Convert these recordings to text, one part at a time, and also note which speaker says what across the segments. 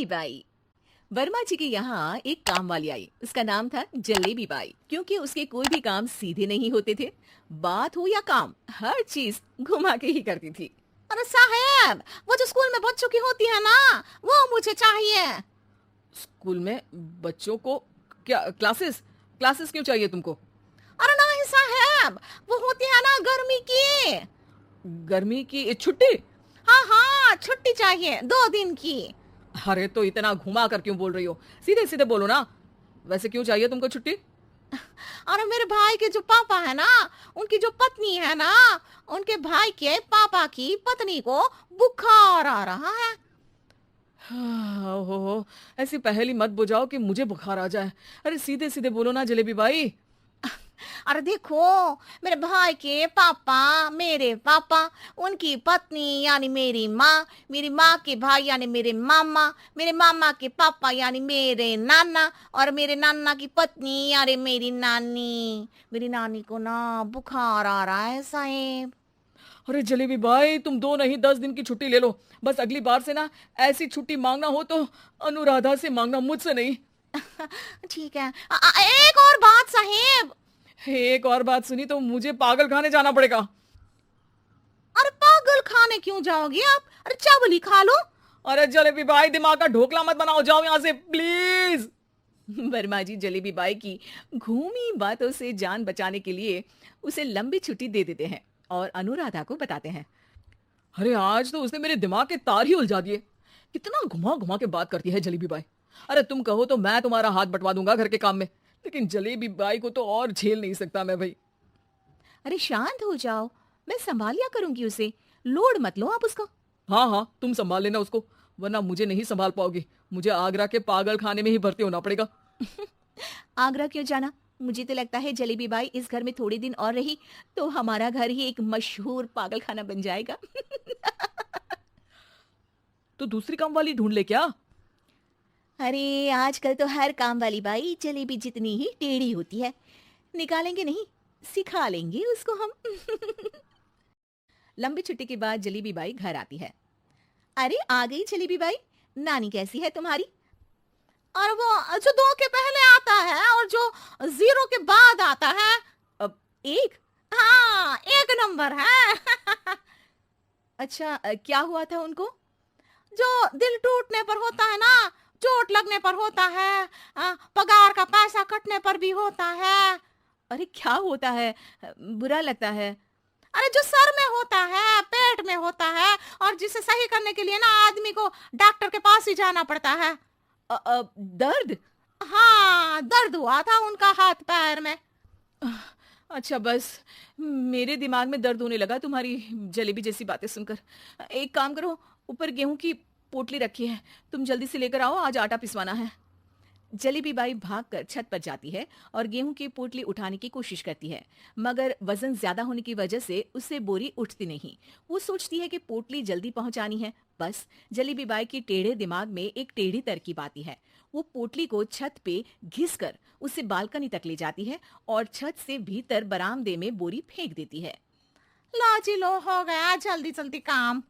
Speaker 1: Jalebi by. Verma जी के यहाँ एक काम वाली आई। उसका नाम था जलेबी बाई, क्योंकि उसके कोई भी काम सीधे नहीं होते थे। बात हो या काम, हर चीज घुमा के ही करती थी।
Speaker 2: अरे साहब, वो जो स्कूल में बच्चों की होती है ना, वो मुझे चाहिए।
Speaker 3: स्कूल में बच्चों को क्या क्लासेस क्लासेस क्यों चाहिए तुमको?
Speaker 2: अरे नहीं साहब, वो होती है ना गर्मी की।
Speaker 3: गर्मी की छुट्टी?
Speaker 2: हाँ हाँ, छुट्टी चाहिए 2 दिन की।
Speaker 3: अरे तो इतना घुमा कर क्यों बोल रही हो? सीधे सीधे बोलो ना। वैसे क्यों चाहिए तुमको छुट्टी?
Speaker 2: अरे मेरे भाई के जो पापा है ना, उनकी जो पत्नी है ना, उनके भाई के पापा की पत्नी को बुखार आ रहा है।
Speaker 3: ओहो, ऐसी पहेली मत बुझाओ कि मुझे बुखार आ जाए। अरे सीधे सीधे बोलो ना जलेबी बाई।
Speaker 2: अरे देखो, मेरे भाई के पापा, मेरे पापा, उनकी पत्नी यानी मेरी माँ के भाई यानी मेरे मामा के पापा यानी मेरे नाना, और मेरे नाना की पत्नी यानी मेरी नानी को ना बुखार आ रहा है साहेब।
Speaker 3: अरे जलेबी भाई, तुम 2 नहीं 10 दिन की छुट्टी ले लो। बस अगली बार से ना ऐसी छुट्टी मांगना हो तो अनुराधा से मांगना, मुझसे नहीं।
Speaker 2: ठीक है। एक और बात साहेब।
Speaker 3: एक और बात सुनी तो मुझे पागल खाने जाना पड़ेगा।
Speaker 2: अरे पागल खाने क्यों जाओगे आप? अरे चावल ही खा लो।
Speaker 3: अरे जलेबी भाई, दिमाग का ढोकला मत बनाओ, जाओ यहाँ से प्लीज।
Speaker 1: वर्मा जी जलेबी बाई की घूमी बातों से जान बचाने के लिए उसे लंबी छुट्टी दे देते हैं और अनुराधा को बताते हैं।
Speaker 3: अरे आज तो उसने मेरे दिमाग के तार ही उलझा दिए। कितना घुमा घुमा के बात करती है जलेबी बाई। अरे तुम कहो तो मैं तुम्हारा हाथ बंटवा दूंगा घर के काम में, लेकिन जलेबी बाई को तो और झेल नहीं सकता मैं भाई।
Speaker 1: अरे शांत हो जाओ, मैं संभाल लिया करूंगी उसे। लोड मत लो आप उसका।
Speaker 3: हाँ हाँ, तुम संभाल लेना उसको, वरना मुझे नहीं संभाल पाओगी। मुझे आगरा के पागल खाने में ही भर्ती होना पड़ेगा।
Speaker 1: आगरा क्यों जाना? मुझे तो लगता है जलेबी बाई इस घर में थोड़े दिन और रही तो हमारा घर ही एक मशहूर पागल खाना बन जाएगा।
Speaker 3: तो दूसरी काम वाली ढूंढ ले क्या?
Speaker 1: अरे आजकल तो हर काम वाली बाई जलेबी जितनी ही टेढ़ी होती है। निकालेंगे नहीं, सिखा लेंगे उसको हम। लंबी छुट्टी के बाद जलेबी बाई घर आती है। अरे आ गई जलेबी बाई, नानी कैसी है तुम्हारी?
Speaker 2: और वो जो 2 के पहले आता है और जो 0 के बाद आता है।
Speaker 1: अब एक।
Speaker 2: हाँ, 1 नंबर है।
Speaker 1: अच्छा, क्या हुआ था उनको?
Speaker 2: जो दिल टूटने पर होता है ना, चोट लगने पर होता है, पगार का पैसा कटने पर भी होता है।
Speaker 1: अरे क्या होता है? बुरा लगता है।
Speaker 2: अरे जो सर में होता है, पेट में होता है, और जिसे सही करने के लिए ना आदमी को डॉक्टर के पास ही जाना पड़ता है।
Speaker 1: दर्द?
Speaker 2: हाँ, दर्द हुआ था उनका हाथ पैर में।
Speaker 1: अच्छा बस, मेरे दिमाग में दर्द होने लगा तुम्हारी जलेबी जैसी बातें सुनकर। एक काम करो, ऊपर गेहूं की पोटली रखी है, तुम जल्दी से लेकर आओ, आज आटा पिसवाना है। जलेबी बाई भागकर छत पर जाती है और गेहूं की पोटली उठाने की कोशिश करती है, मगर वजन ज्यादा होने की वजह से उससे बोरी उठती नहीं। वो सोचती है कि पोटली जल्दी पहुंचानी है। बस जलेबी बाई की टेढ़े दिमाग में एक टेढ़ी तरकीब आती है। वो पोटली को छत पे घिसकर उसे बालकनी तक ले जाती है और छत से भीतर बरामदे में बोरी फेंक देती है।
Speaker 2: लो जी लो, हो गया जल्दी जल्दी काम।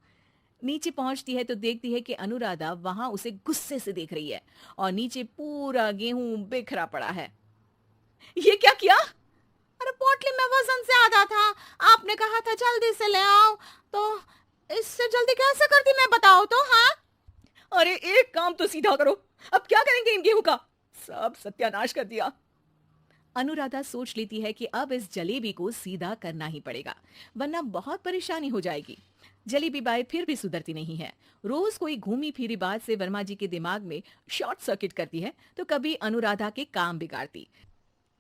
Speaker 1: नीचे पहुंचती है तो देखती है कि अनुराधा वहां उसे गुस्से से देख रही है और नीचे पूरा गेहूं बिखरा पड़ा है। ये क्या किया?
Speaker 2: अरे पोटली में वजन ज्यादा था, आपने कहा था जल्दी से ले आओ, तो इससे जल्दी कैसे करती मैं बताओ तो। हाँ,
Speaker 1: अरे एक काम तो सीधा करो, अब क्या करेंगे इन गेहूं का? सब सत्यानाश कर दिया। अनुराधा सोच लेती है कि अब इस जलेबी को सीधा करना ही पड़ेगा, वरना बहुत परेशानी हो जाएगी। जलेबी बाई फिर भी सुधरती नहीं है। रोज कोई घूमी फिरी बात से वर्मा जी के दिमाग में शॉर्ट सर्किट करती है, तो कभी अनुराधा के काम बिगाड़ती।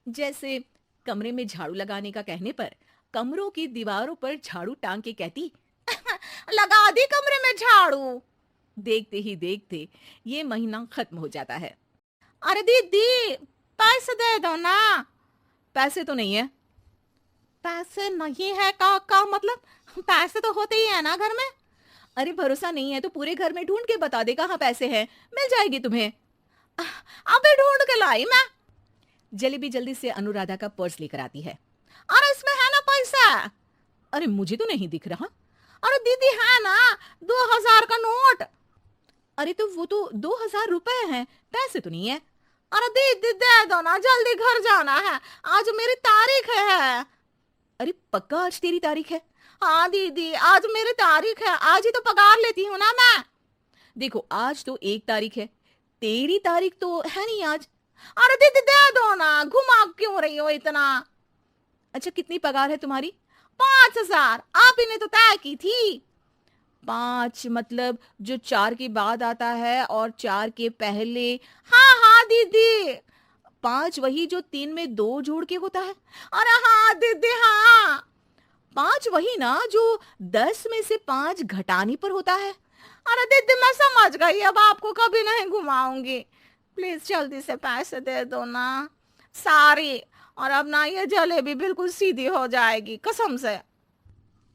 Speaker 1: जैसे कमरे में झाड़ू लगाने का कहने पर कमरों की दीवारों पर झाड़ू टांग के कहती,
Speaker 2: लगा दी कमरे में झाड़ू।
Speaker 1: देखते ही देखते ये महीना खत्म हो जाता है।
Speaker 2: अरे दीदी, पैसे दे दो ना।
Speaker 1: पैसे तो नहीं है।
Speaker 2: पैसे नहीं है का मतलब? पैसे तो होते ही है ना घर में।
Speaker 1: अरे भरोसा नहीं है तो पूरे घर में ढूंढ के बता दे कहाँ पैसे हैं, मिल जाएगी तुम्हें।
Speaker 2: अबे ढूंढ के लाई मैं।
Speaker 1: जलेबी जल्दी से अनुराधा का पर्स लेकर आती है।
Speaker 2: अरे इसमें है ना पैसा?
Speaker 1: अरे मुझे तो नहीं दिख रहा।
Speaker 2: अरे दीदी है ना, 2000 का नोट।
Speaker 1: अरे तो वो तो 2,000 रुपए हैं, पैसे तो नहीं है।
Speaker 2: अरे दीदी दे दो ना, जल्दी घर जाना है, आज मेरी तारीख है।
Speaker 1: अरे पक्का आज तेरी तारीख है?
Speaker 2: हाँ दीदी, आज मेरी तारीख है, आज ही तो पगार लेती हूँ ना मैं।
Speaker 1: देखो आज तो 1 तारीख है, तेरी तारीख तो है नहीं आज।
Speaker 2: अरे दीदी दे दो ना, घुमा क्यों रही हो इतना?
Speaker 1: अच्छा कितनी पगार है तुम्हारी?
Speaker 2: 5,000 आप ही ने तो तय की थी।
Speaker 1: 5 मतलब जो 4 के बाद आता है और 4 के पहले।
Speaker 2: हाँ हाँ दीदी।
Speaker 1: 5 वही जो 3 में 2 जोड़ के होता है।
Speaker 2: अरे हाँ दीदी हाँ।
Speaker 1: 5 वही ना जो 10 में से 5 घटाने पर होता है।
Speaker 2: अरे दीदी मैं समझ गई, अब आपको कभी नहीं घुमाऊंगी, प्लीज जल्दी से पैसे दे दो ना, सारी। और अब ना ये जलेबी बिल्कुल सीधी हो जाएगी कसम से।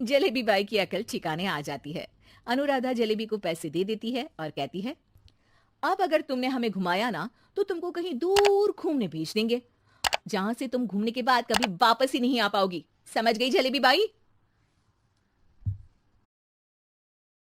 Speaker 1: जलेबी बाई की अकल ठिकाने आ जाती है। अनुराधा जलेबी को पैसे दे देती है और कहती है, अब अगर तुमने हमें घुमाया ना तो तुमको कहीं दूर घूमने भेज देंगे, जहां से तुम घूमने के बाद कभी वापस ही नहीं आ पाओगी। समझ गई जलेबी बाई?